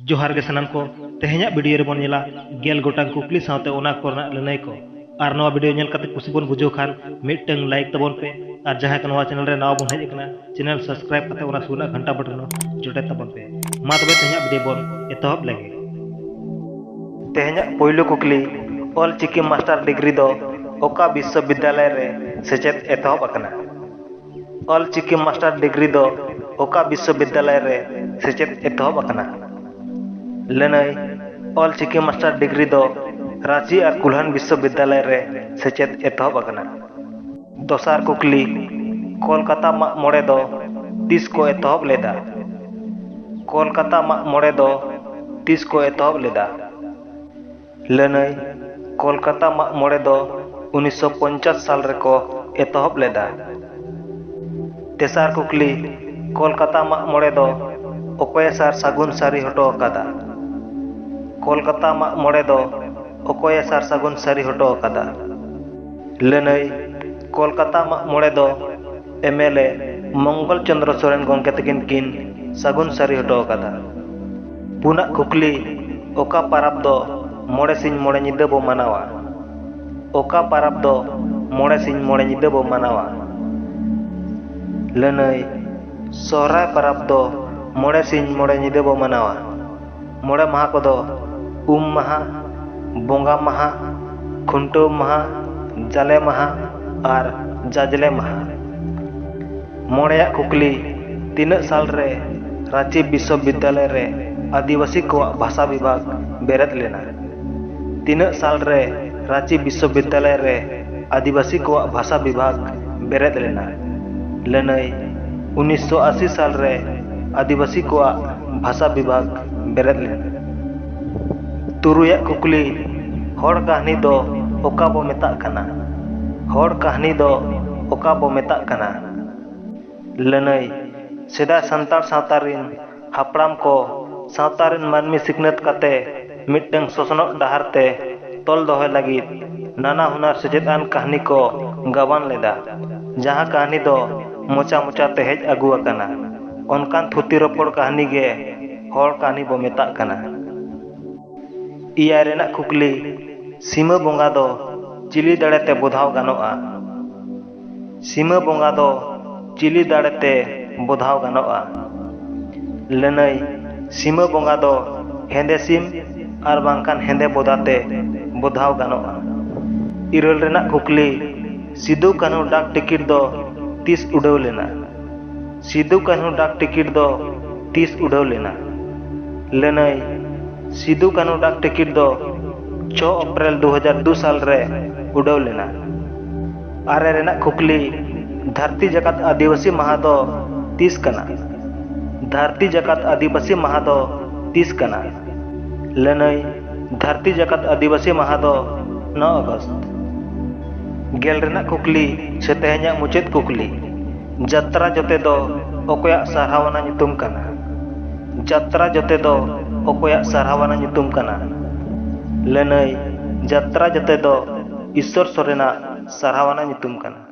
जोहार गे सनाम को तेहेኛ वीडियो रे बोन नेला गेल गोटांग कुकली सावते ओना कोरना लनई को आर नवा वीडियो नेल कते कुसी बोन बुझो खान मिटंग लाइक तबोन पे आर जहां का नवा चैनल रे नाव बोन हेज कना चैनल सब्सक्राइब कते ओना सुना घंटा बटन जोटे तबोन पे मा तबे तेहेኛ वीडियो बोन एतहब लगे तेहेኛ पहिलो कुकली ऑल चिकी मास्टर डिग्री दो ओका विश्वविद्यालय रे सेचेत एतहब अकना ऑल चिकी मास्टर डिग्री दो ओका विश्वविद्यालय रे सेचेत एतहब अकना लनई ऑल चिकी मास्टर डिग्री दो रांची और कुल्हन विश्वविद्यालय रे सेचेत एतहब अकना दोसार कुकली कोलकाता माग मोड़े दो तीस को एतहब लेदा कोलकाता माग मोड़े दो तीस को एतहब लेदा लनई कोलकाता माग मोड़े दो 1950 साल रे को एतहब लेदा तेसार कुकली कोलकाता माग मोड़े दो ओकोय सार सागुन सारी हटो अकादा कोलकाता माग मोड़े दो ओकोय सार सागुन सारी हटो अकादा लनई कोलकाता माग मोड़े दो एमएलए मंगल चंद्र सोरेन गंके तकिन किन सागुन सारी हटो अकादा पुना कुकली ओका पाराब दो मोड़े सिंह मोड़े निदे बो मनावा ओका पाराब दो मोड़े सिंह मोड़े निदे बो मनावा लनई सोहराय पाराब दो मोड़े सिंह मोड़े निदे बो मनावा मोड़े माहा को दो उम माहा बोंगा माहा खुंटो माहा जाले माहा और जाजले माहा मोड़े कुकली तीन साल रे रांची विश्वविद्यालय रे आदिवासी को भाषा विभाग बेरत लेना तीन साल रे रांची विश्वविद्यालय रे आदिवासी को भाषा विभाग बेरत लेना लनई 1980 साल रे आदिवासी को भाषा विभाग बेरत लेना तुरुया कुकली होड़ कहानी दो ओका बो मेता कना होड़ कहानी दो ओका बो मेता कना लनई सेदा संतार सावतारिन हापड़ाम को सावतारिन मानमी सिकनत कते मिटंग सोसनो डहारते तोल दोहे लगी नाना हुनार सचेतान कहानी को गवान लेदा जहां कहानी दो मोचा मोचा ते हेज अगु अकना ओनकान थुती रोपड़ कहानी गे होड़ कहानी बो मेता कना इया रेना कुकली सीमा बोंगा दो चिली दाड़ेते बोधाव गानोआ सीमा बोंगा दो चिली दाड़ेते बोधाव गानोआ लनई सीमा बोंगा दो हेंदे सिम और बांकान हेंदे बोदाते बोधाव गानोआ इरल रेना कुकली सिदु कान्हू डाक टिकिट दो 30 उड़ाव लेना सिदु कान्हू डाक टिकिट दो 30 उड़ाव लेना लनई सिदु कान्हू डाक टिकिट दो 6 अप्रैल 2002 साल रे उड़ाव लेना आरे रेना कुकली धरती जगत आदिवासी महा दो 30 कना धरती जगत आदिवासी महा दो 30 कना लनई धरती जगत आदिवासी महा दो 9 अगस्त गेल रेना कुकली से तेहेኛ मुचेत कुकली जत्रा जोते दो ओकोया सारहावाना नितुम कना जत्रा जोते दो ओकोया सारहावाना नितुम कना लनई जत्रा जोते दो ईश्वर सोरेना सारहावाना नितुम कना।